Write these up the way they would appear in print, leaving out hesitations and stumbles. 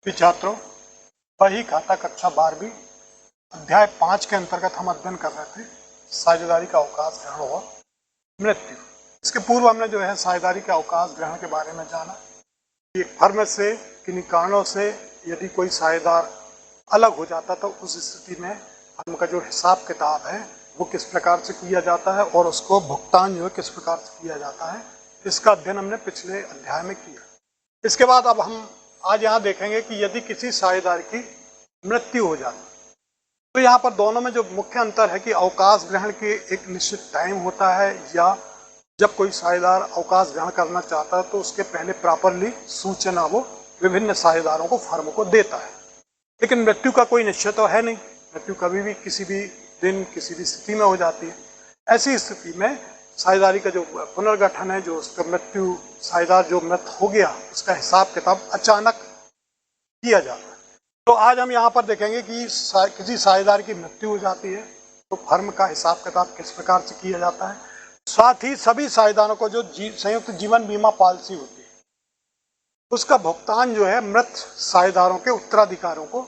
छात्रों, वही खाता कक्षा 12वीं अध्याय 5 के अंतर्गत हम अध्ययन कर रहे थे साझेदारी का अवकाश ग्रहण और मृत्यु। इसके पूर्व हमने जो है साझेदारी के अवकाश ग्रहण के बारे में जाना कि एक फर्म से किन्हीं कारणों से यदि कोई साझेदार अलग हो जाता तो उस स्थिति में फर्म का जो हिसाब किताब है वो किस प्रकार से किया जाता है और उसको भुगतान जो है किस प्रकार से किया जाता है, इसका अध्ययन हमने पिछले अध्याय में किया। इसके बाद अब हम आज यहाँ देखेंगे कि यदि किसी साझेदार की मृत्यु हो जाती तो यहाँ पर दोनों में जो मुख्य अंतर है कि अवकाश ग्रहण के एक निश्चित टाइम होता है, या जब कोई साझेदार अवकाश ग्रहण करना चाहता है तो उसके पहले प्रॉपरली सूचना वो विभिन्न साझेदारों को फर्म को देता है। लेकिन मृत्यु का कोई निश्चय तो है नहीं, मृत्यु कभी भी किसी भी दिन किसी भी स्थिति में हो जाती है। ऐसी स्थिति में साझेदारी का जो पुनर्गठन है, जो उसका मृत्यु साझेदार जो मृत हो गया उसका हिसाब किताब अचानक किया जाता है। तो आज हम यहाँ पर देखेंगे कि किसी साझेदार की मृत्यु हो जाती है तो फर्म का हिसाब किताब किस प्रकार से किया जाता है। साथ ही सभी साझेदारों को जो संयुक्त जीवन बीमा पॉलिसी होती है उसका भुगतान जो है मृत साझेदारों के उत्तराधिकारियों को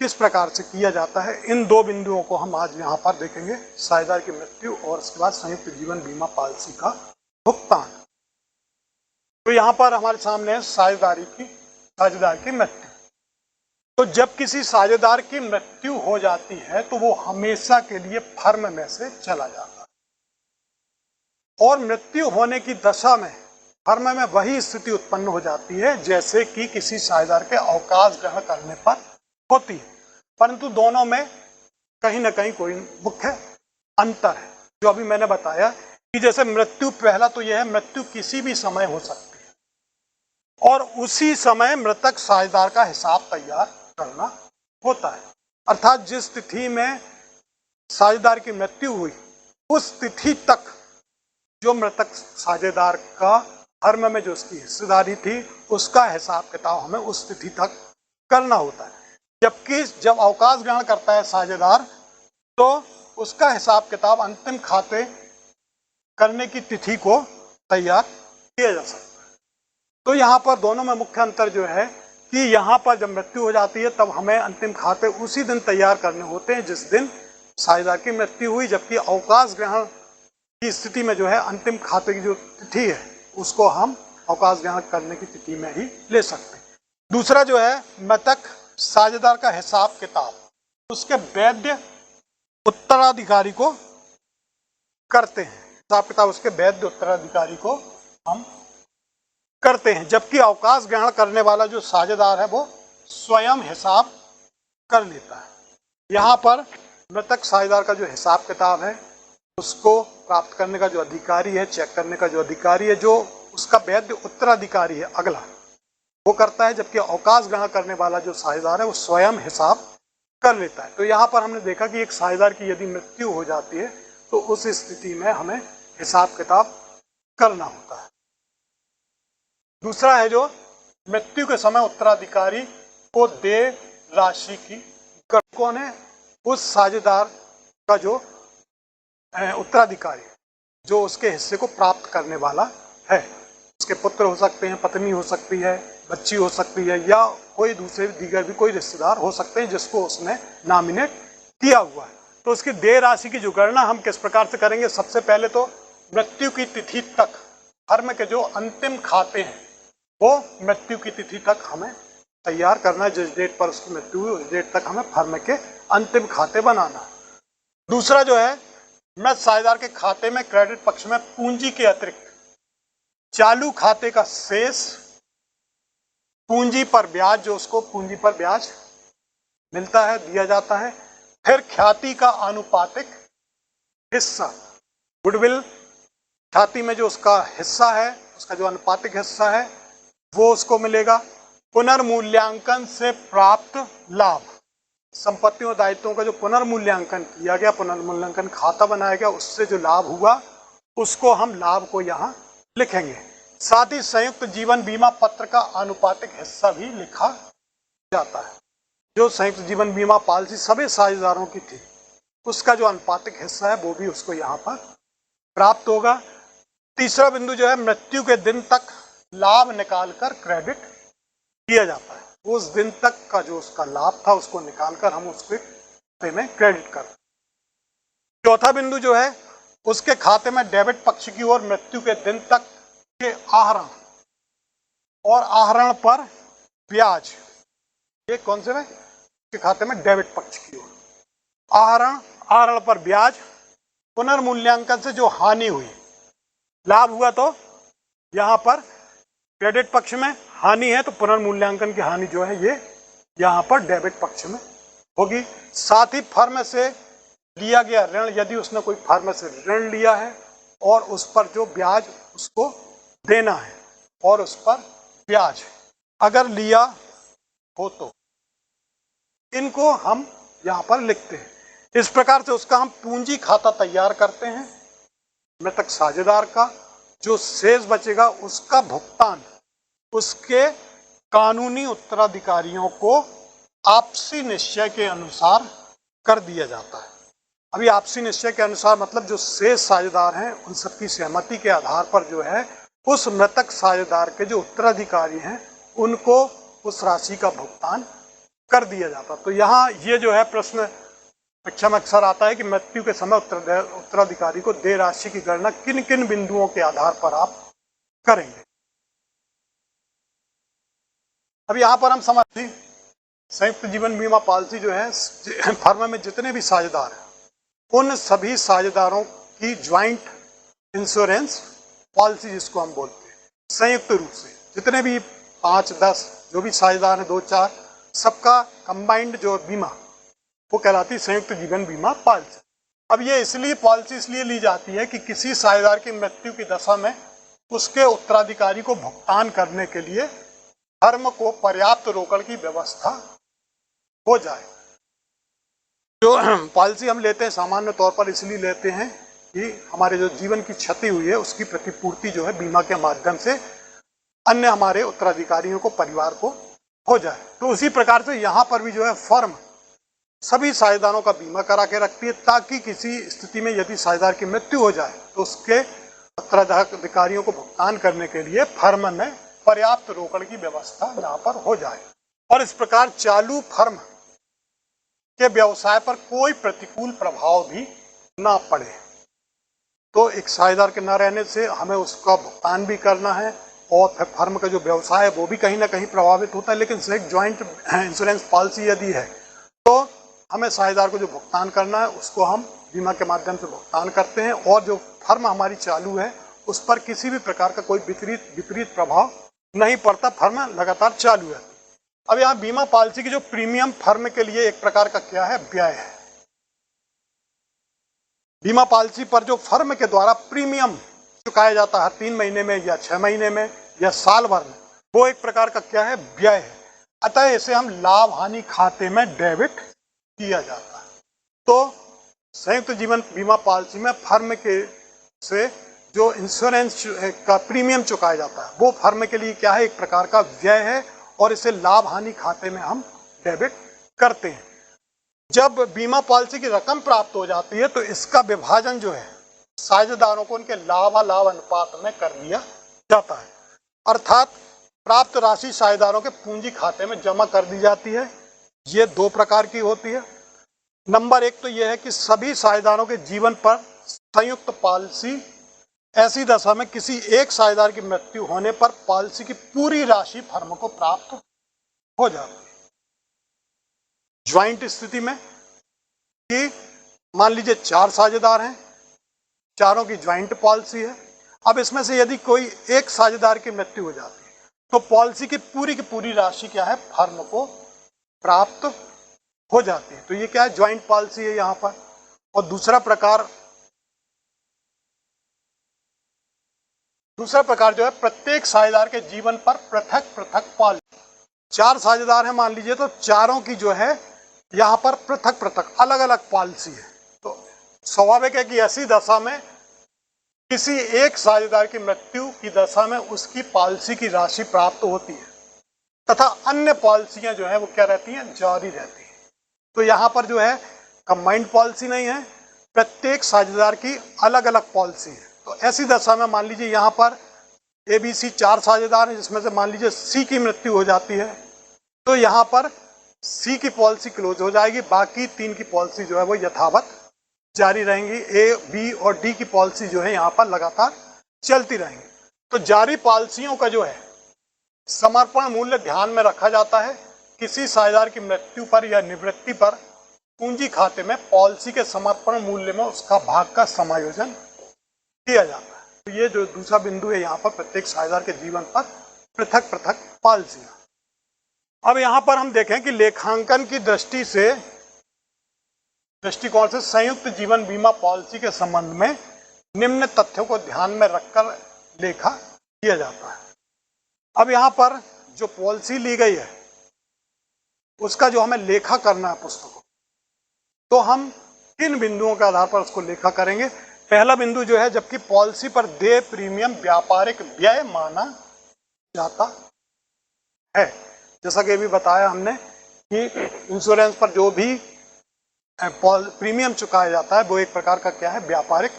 किस प्रकार से किया जाता है। इन दो बिंदुओं को हम आज यहाँ पर देखेंगे, साझेदार की मृत्यु और उसके बाद संयुक्त जीवन बीमा पॉलिसी का भुगतान। तो यहाँ पर हमारे सामने है साझेदार की मृत्यु। तो जब किसी साझेदार की मृत्यु हो जाती है तो वो हमेशा के लिए फर्म में से चला जाता है और मृत्यु होने की दशा में फर्म में वही स्थिति उत्पन्न हो जाती है जैसे कि किसी साझेदार के अवकाश ग्रहण करने पर होती है, परंतु दोनों में कहीं ना कहीं कोई मुख्य अंतर है जो अभी मैंने बताया कि जैसे मृत्यु, पहला तो यह है मृत्यु किसी भी समय हो सकती है और उसी समय मृतक साझेदार का हिसाब तैयार करना होता है। अर्थात जिस तिथि में साझेदार की मृत्यु हुई उस तिथि तक जो मृतक साझेदार का फर्म में जो उसकी हिस्सेदारी थी उसका हिसाब किताब हमें उस तिथि तक करना होता है। जबकि जब अवकाश ग्रहण करता है साझेदार तो उसका हिसाब किताब अंतिम खाते करने की तिथि को तैयार किया जा सकता है। तो यहाँ पर दोनों में मुख्य अंतर जो है कि यहाँ पर जब मृत्यु हो जाती है तब हमें अंतिम खाते उसी दिन तैयार करने होते हैं जिस दिन साझेदार की मृत्यु हुई, जबकि अवकाश ग्रहण की स्थिति में जो है अंतिम खाते की जो तिथि है उसको हम अवकाश ग्रहण करने की तिथि में ही ले सकते हैं। दूसरा जो है मृतक साझेदार का हिसाब किताब उसके वैध उत्तराधिकारी को करते हैं, हिसाब किताब उसके वैध उत्तराधिकारी को हम करते हैं, जबकि अवकाश ग्रहण करने वाला जो साझेदार है वो स्वयं हिसाब कर लेता है। यहाँ पर मृतक साझेदार का जो हिसाब किताब है उसको प्राप्त करने का जो अधिकारी है, चेक करने का जो अधिकारी है, जो उसका वैध उत्तराधिकारी है अगला, वो करता है, जबकि अवकाश ग्रहण करने वाला जो साझेदार है वो स्वयं हिसाब कर लेता है। तो यहाँ पर हमने देखा कि एक साझेदार की यदि मृत्यु हो जाती है तो उस स्थिति में हमें हिसाब किताब करना होता है। दूसरा है जो मृत्यु के समय उत्तराधिकारी को देय राशि की कौन है, उस साझेदार का जो उत्तराधिकारी जो उसके हिस्से को प्राप्त करने वाला है। उसके पुत्र हो सकते हैं, पत्नी हो सकती है, बच्ची हो सकती है, या कोई दूसरे दीगर भी कोई रिश्तेदार हो सकते हैं जिसको उसने नॉमिनेट किया हुआ है। तो उसकी देय राशि की जो गणना हम किस प्रकार से करेंगे, सबसे पहले तो मृत्यु की तिथि तक फर्म के जो अंतिम खाते हैं वो मृत्यु की तिथि तक हमें तैयार करना है। जिस डेट पर उसकी मृत्यु हुई उस डेट तक हमें फर्म के अंतिम खाते बनाना है। दूसरा जो है मृत साझेदार के खाते में क्रेडिट पक्ष में पूंजी के अतिरिक्त चालू खाते का शेष, पूंजी पर ब्याज, जो उसको पूंजी पर ब्याज मिलता है, दिया जाता है, फिर ख्याति का आनुपातिक हिस्सा, गुडविल ख्याति में जो उसका हिस्सा है उसका जो आनुपातिक हिस्सा है वो उसको मिलेगा, पुनर्मूल्यांकन से प्राप्त लाभ, संपत्तियों और दायित्वों का जो पुनर्मूल्यांकन किया गया, पुनर्मूल्यांकन खाता बनाया गया, उससे जो लाभ हुआ उसको हम लाभ को यहाँ लिखेंगे। साथ ही संयुक्त जीवन बीमा पत्र का आनुपातिक हिस्सा भी लिखा जाता है। जो संयुक्त जीवन बीमा पॉलिसी सभी साझेदारों की थी उसका जो आनुपातिक हिस्सा है वो भी उसको यहाँ पर प्राप्त होगा। तीसरा बिंदु जो है मृत्यु के दिन तक लाभ निकालकर क्रेडिट किया जाता है। उस दिन तक का जो उसका लाभ था उसको निकालकर हम उसके खाते में क्रेडिट करते। चौथा बिंदु जो है, उसके खाते में डेबिट पक्ष की ओर मृत्यु के दिन तक के आहरण और आहरण पर ब्याज, ये कौन से में के खाते में डेबिट पक्ष की ओर आहरण पर ब्याज, पुनर्मूल्यांकन से जो हानि हुई, लाभ हुआ तो यहां पर क्रेडिट पक्ष में, हानि है तो पुनर्मूल्यांकन की हानि जो है ये यहां पर डेबिट पक्ष में होगी। साथ ही फर्म से लिया गया ऋण, यदि उसने कोई फर्म से ऋण लिया है और उस पर जो ब्याज उसको देना है और उस पर ब्याज अगर लिया हो तो इनको हम यहां पर लिखते हैं। इस प्रकार से उसका हम पूंजी खाता तैयार करते हैं। मृतक साझेदार का जो शेष बचेगा उसका भुगतान उसके कानूनी उत्तराधिकारियों को आपसी निश्चय के अनुसार कर दिया जाता है। अभी आपसी निश्चय के अनुसार मतलब जो शेष साझेदार हैं उन सबकी सहमति के आधार पर जो है उस मृतक साझेदार के जो उत्तराधिकारी हैं उनको उस राशि का भुगतान कर दिया जाता। तो यहाँ ये जो है प्रश्न परीक्षा में अक्सर आता है कि मृत्यु के समय उत्तराधिकारी को देय राशि की गणना किन किन बिंदुओं के आधार पर आप करेंगे। अब यहाँ पर हम समझते संयुक्त जीवन बीमा पॉलिसी जो है फर्म में जितने भी साझेदार हैं उन सभी साझेदारों की ज्वाइंट इंश्योरेंस पॉलिसी जिसको हम बोलते हैं, संयुक्त रूप से जितने भी 5-10 जो भी साझेदार हैं 2-4 सबका कंबाइंड जो बीमा वो कहलाती संयुक्त जीवन बीमा पॉलिसी। अब ये इसलिए पॉलिसी इसलिए ली जाती है कि किसी साझेदार की मृत्यु की दशा में उसके उत्तराधिकारी को भुगतान करने के लिए फर्म को पर्याप्त रोकड़ की व्यवस्था हो जाए। जो पॉलिसी हम लेते हैं सामान्य तौर पर इसलिए लेते हैं कि हमारे जो जीवन की क्षति हुई है उसकी प्रतिपूर्ति जो है बीमा के माध्यम से अन्य हमारे उत्तराधिकारियों को, परिवार को हो जाए। तो उसी प्रकार से यहाँ पर भी जो है फर्म सभी साझेदारों का बीमा करा के रखती है ताकि किसी स्थिति में यदि साझेदार की मृत्यु हो जाए तो उसके उत्तराधिकारियों को भुगतान करने के लिए फर्म में पर्याप्त रोकड़ की व्यवस्था यहाँ पर हो जाए और इस प्रकार चालू फर्म के व्यवसाय पर कोई प्रतिकूल प्रभाव भी ना पड़े। तो एक साझेदार के न रहने से हमें उसका भुगतान भी करना है और फिर फर्म का जो व्यवसाय है वो भी कहीं ना कहीं प्रभावित होता है। लेकिन एक ज्वाइंट इंश्योरेंस पॉलिसी यदि है तो हमें साझेदार को जो भुगतान करना है उसको हम बीमा के माध्यम से भुगतान करते हैं और जो फर्म हमारी चालू है उस पर किसी भी प्रकार का कोई विपरीत प्रभाव नहीं पड़ता, फर्म लगातार चालू है। अब यहाँ बीमा पॉलिसी की जो प्रीमियम फर्म के लिए एक प्रकार का क्या है, व्यय है। बीमा पॉलिसी पर जो फर्म के द्वारा प्रीमियम चुकाया जाता है 3 महीने में या 6 महीने में या साल भर में, वो एक प्रकार का क्या है, व्यय है। अतः इसे हम लाभ हानि खाते में डेबिट किया जाता है। तो संयुक्त जीवन बीमा पॉलिसी में फर्म के से जो इंश्योरेंस का प्रीमियम चुकाया जाता है वो फर्म के लिए क्या है, एक प्रकार का व्यय है और इसे लाभ हानि खाते में हम डेबिट करते हैं। जब बीमा पॉलिसी की रकम प्राप्त हो जाती है तो इसका विभाजन जो है साझेदारों को उनके लाभालाभ अनुपात में कर दिया जाता है, अर्थात प्राप्त राशि साझेदारों के पूंजी खाते में जमा कर दी जाती है। ये 2 प्रकार की होती है। नंबर 1 तो यह है कि सभी साझेदारों के जीवन पर संयुक्त पॉलिसी ऐसी दशा में किसी एक साझेदार की मृत्यु होने पर पॉलिसी की पूरी राशि फर्म को प्राप्त हो जाती है। ज्वाइंट स्थिति में कि मान लीजिए 4 साझेदार हैं, चारों की ज्वाइंट पॉलिसी है। अब इसमें से यदि कोई एक साझेदार की मृत्यु हो जाती है तो पॉलिसी की पूरी राशि क्या है, फर्म को प्राप्त हो जाती है। तो ये क्या है, ज्वाइंट पॉलिसी है यहाँ पर। और दूसरा प्रकार जो है प्रत्येक साझेदार के जीवन पर पृथक पॉलिसी। 4 साझेदार हैं मान लीजिए तो चारों की जो है यहाँ पर पृथक अलग अलग पॉलिसी है। तो स्वाभाविक है कि ऐसी दशा में किसी एक साझेदार की मृत्यु की दशा में उसकी पॉलिसी की राशि प्राप्त होती है तथा अन्य पॉलिसियां जो है वो क्या रहती हैं, जारी रहती हैं। तो यहाँ पर जो है कंबाइंड पॉलिसी नहीं है, प्रत्येक साझेदार की अलग अलग पॉलिसी है। तो ऐसी दशा में मान लीजिए यहाँ पर ABC 4 साझेदार हैं जिसमें से मान लीजिए C की मृत्यु हो जाती है तो यहाँ पर सी की पॉलिसी क्लोज हो जाएगी, बाकी 3 की पॉलिसी जो है वो यथावत जारी रहेंगी। ए, बी और डी की पॉलिसी जो है यहाँ पर लगातार चलती रहेंगी। तो जारी पॉलिसियों का जो है समर्पण मूल्य ध्यान में रखा जाता है। किसी साझेदार की मृत्यु पर या निवृत्ति पर पूंजी खाते में पॉलिसी के समर्पण मूल्य में उसका भाग का समायोजन किया जाता है। तो ये जो दूसरा बिंदु है यहाँ पर प्रत्येक साझेदार के जीवन पर पृथक पृथक पॉलिसियां। अब यहाँ पर हम देखें कि लेखांकन की दृष्टिकोण से संयुक्त जीवन बीमा पॉलिसी के संबंध में निम्न तथ्यों को ध्यान में रखकर लेखा किया जाता है। अब यहाँ पर जो पॉलिसी ली गई है उसका जो हमें लेखा करना है पुस्तकों, तो हम किन बिंदुओं के आधार पर उसको लेखा करेंगे। पहला बिंदु जो है, जबकि पॉलिसी पर देय प्रीमियम व्यापारिक व्यय माना जाता है। जैसा कि अभी बताया हमने कि इंश्योरेंस पर जो भी प्रीमियम चुकाया जाता है वो एक प्रकार का क्या है, व्यापारिक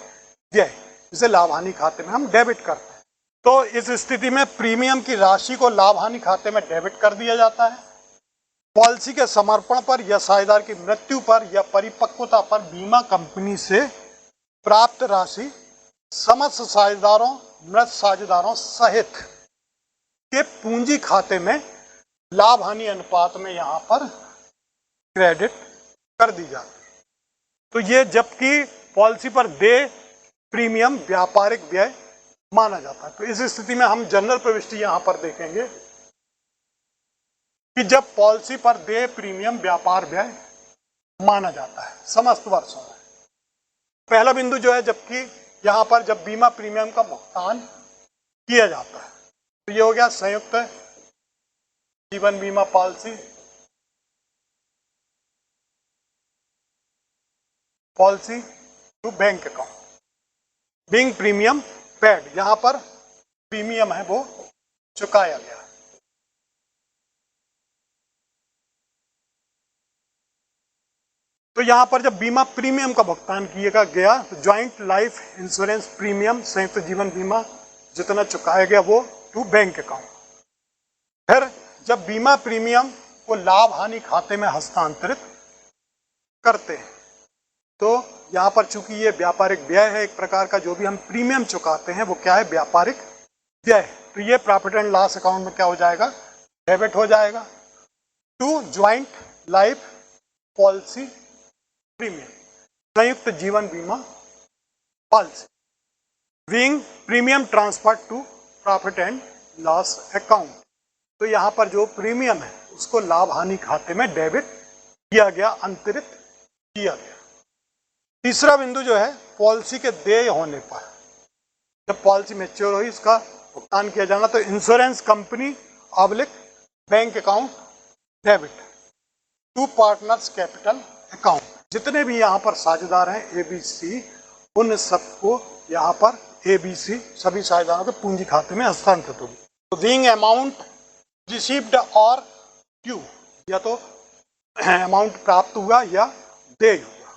व्यय, जिसे लाभ हानि खाते में हम डेबिट करते हैं। तो इस स्थिति में प्रीमियम की राशि को लाभ हानि खाते में डेबिट कर दिया जाता है। पॉलिसी के समर्पण पर या साझेदार की मृत्यु पर या परिपक्वता पर बीमा कंपनी से प्राप्त राशि समस्त साझेदारों, मृत साझेदारों सहित के पूंजी खाते में लाभ हानि अनुपात में यहाँ पर क्रेडिट कर दी जाती है। तो ये जबकि पॉलिसी पर देय प्रीमियम व्यापारिक व्यय माना जाता है। तो इस स्थिति में हम जनरल प्रविष्टि यहाँ पर देखेंगे कि जब पॉलिसी पर देय प्रीमियम व्यापार व्यय माना जाता है समस्त वर्षों में। पहला बिंदु जो है, जबकि यहाँ पर जब बीमा प्रीमियम का भुगतान किया जाता है, तो ये हो गया संयुक्त जीवन बीमा policy to bank account being premium paid. यहां पर प्रीमियम है वो चुकाया गया। तो यहां पर जब बीमा प्रीमियम का भुगतान किया गया तो ज्वाइंट लाइफ इंश्योरेंस प्रीमियम, संयुक्त जीवन बीमा जितना चुकाया गया वो टू बैंक अकाउंट। फिर जब बीमा प्रीमियम को लाभ हानि खाते में हस्तांतरित करते हैं, तो यहाँ पर चूंकि ये व्यापारिक व्यय है एक प्रकार का, जो भी हम प्रीमियम चुकाते हैं वो क्या है, व्यापारिक व्यय। तो ये प्रॉफिट एंड लॉस अकाउंट में क्या हो जाएगा, डेबिट हो जाएगा to joint life policy premium, संयुक्त जीवन बीमा policy, being premium transfer to profit and loss account. तो यहाँ पर जो प्रीमियम है उसको लाभ हानि खाते में डेबिट किया गया, अंतरित किया गया। तीसरा बिंदु जो है, पॉलिसी के देय होने पर, जब पॉलिसी मैच्योर हुई इसका भुगतान किया जाना, तो इंश्योरेंस कंपनी ऑब्लिक bank account debit to partners capital account. जितने भी यहाँ पर साझेदार हैं ABC, उन सबको यहाँ पर ABC सभी साझेदारों के पूंजी खाते में हस्तांतरित होगी। तो बीइंग अमाउंट रिसीव्ड और ड्यू, या तो अमाउंट प्राप्त हुआ या देय हुआ।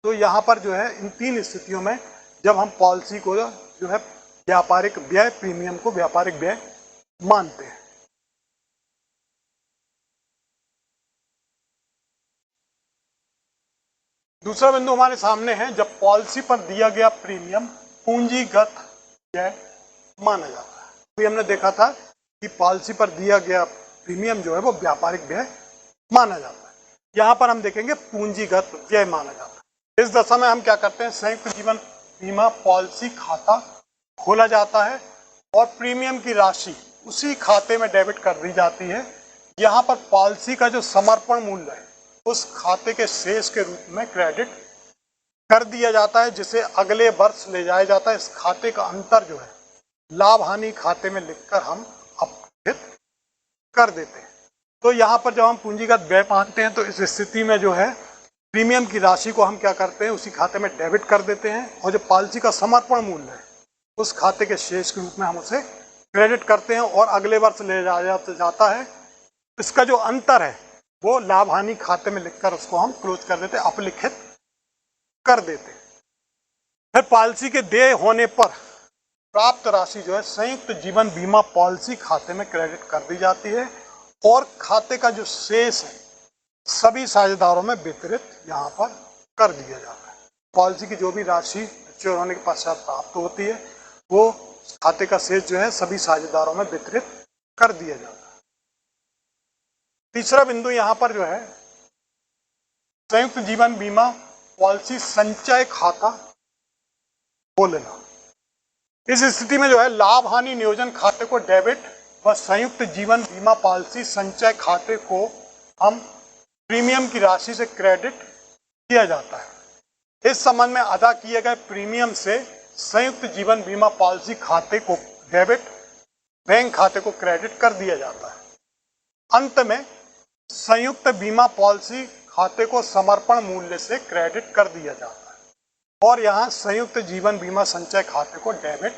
तो यहाँ पर जो है इन 3 स्थितियों में जब हम पॉलिसी को जो है व्यापारिक व्यय, प्रीमियम को व्यापारिक व्यय मानते हैं। दूसरा बिंदु हमारे सामने है, जब पॉलिसी पर दिया गया प्रीमियम पूंजीगत व्यय माना जाता है। तो हमने देखा था कि पॉलिसी पर दिया गया प्रीमियम जो है वो व्यापारिक व्यय माना जाता है। यहाँ पर हम देखेंगे पूंजीगत व्यय माना जाता है। इस दशा में हम क्या करते हैं, संयुक्त जीवन बीमा पॉलिसी खाता खोला जाता है और प्रीमियम की राशि उसी खाते में डेबिट कर दी जाती है। यहाँ पर पॉलिसी का जो समर्पण मूल्य है उस खाते के शेष के रूप में क्रेडिट कर दिया जाता है, जिसे अगले वर्ष ले जाया जाता है। इस खाते का अंतर जो है लाभ हानि खाते में लिखकर हम अपडेट कर देते हैं। तो यहाँ पर जब हम पूंजीगत व्यय मानते हैं तो इस स्थिति में जो है प्रीमियम की राशि को हम क्या करते हैं, उसी खाते में डेबिट कर देते हैं, और जो पॉलिसी का समर्पण मूल्य है उस खाते के शेष के रूप में हम उसे क्रेडिट करते हैं और अगले वर्ष ले जाया जाता है। इसका जो अंतर है वो लाभ हानि खाते में लिखकर उसको हम क्लोज कर देते हैं, अपलिखित कर देते हैं। फिर पॉलिसी के देय होने पर प्राप्त राशि जो है संयुक्त जीवन बीमा पॉलिसी खाते में क्रेडिट कर दी जाती है और खाते का जो शेष है सभी साझेदारों में वितरित यहाँ पर कर दिया जाता है। पॉलिसी की जो भी राशि मैच्योर होने के पश्चात प्राप्त होती है वो खाते का शेष जो है सभी साझेदारों में वितरित कर दिया जाता है। तीसरा बिंदु यहाँ पर जो है संयुक्त जीवन बीमा पॉलिसी संचय खाता खोलना। इस स्थिति में जो है लाभ हानि नियोजन खाते को डेबिट व संयुक्त जीवन बीमा पॉलिसी संचय खाते को हम प्रीमियम की राशि से क्रेडिट किया जाता है। इस संबंध में अदा किए गए प्रीमियम से संयुक्त जीवन बीमा पॉलिसी खाते को डेबिट, बैंक खाते को क्रेडिट कर दिया जाता है। अंत में संयुक्त बीमा पॉलिसी खाते को समर्पण मूल्य से क्रेडिट कर दिया जाता है और यहाँ संयुक्त जीवन बीमा संचय खाते को डेबिट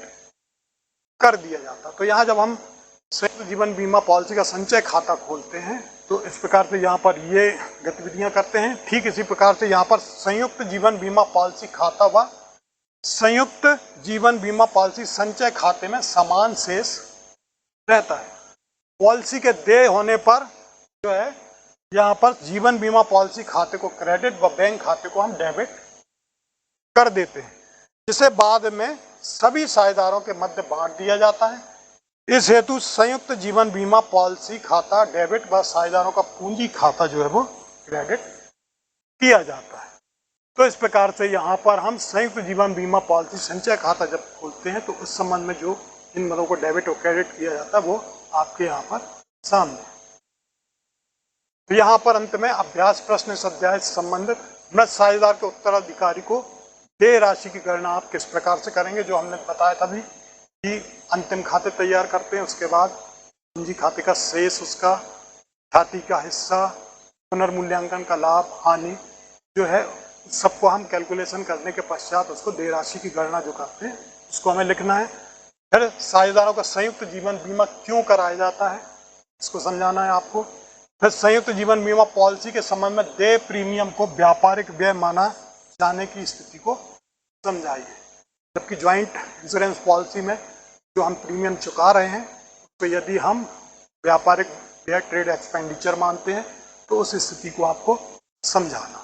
कर दिया जाता है। तो यहाँ जब हम संयुक्त जीवन बीमा पॉलिसी का संचय खाता खोलते हैं तो इस प्रकार से यहाँ पर ये गतिविधियां करते हैं। ठीक इसी प्रकार से यहाँ पर संयुक्त जीवन बीमा पॉलिसी खाता व संयुक्त जीवन बीमा पॉलिसी संचय खाते में समान शेष रहता है। पॉलिसी के देय होने पर जो है यहाँ पर जीवन बीमा पॉलिसी खाते को क्रेडिट व बैंक खाते को हम डेबिट कर देते हैं, जिसे बाद में सभी साझेदारों के मध्य बांट दिया जाता है। इस हेतु संयुक्त जीवन बीमा पॉलिसी खाता डेबिट व साझेदारों का पूंजी खाता जो है वो क्रेडिट किया जाता है। तो इस प्रकार से यहाँ पर हम संयुक्त जीवन बीमा पॉलिसी संचय खाता जब खोलते हैं तो उस संबंध में जो इन मदों को डेबिट और क्रेडिट किया जाता है वो आपके यहाँ पर सामने। तो यहाँ पर अंत में अभ्यास प्रश्न इस अध्याय से संबंधित मृत साझेदार के उत्तराधिकारी को देय राशि की गणना आप किस प्रकार से करेंगे, जो हमने बताया था भी कि अंतिम खाते तैयार करते हैं, उसके बाद पूंजी खाते का शेष, उसका ख्याति का हिस्सा, पुनर्मूल्यांकन का लाभ हानि जो है सबको हम कैलकुलेशन करने के पश्चात उसको देय राशि की गणना जो करते हैं उसको हमें लिखना है। फिर साझेदारों का संयुक्त जीवन बीमा क्यों कराया जाता है इसको समझाना है आपको। फिर संयुक्त जीवन बीमा पॉलिसी के संबंध में देय प्रीमियम को व्यापारिक व्यय माना जाने की स्थिति को समझाइए, जबकि ज्वाइंट इंश्योरेंस पॉलिसी में जो हम प्रीमियम चुका रहे हैं तो यदि हम व्यापारिक व्यय ट्रेड एक्सपेंडिचर मानते हैं तो उस स्थिति को आपको समझाना।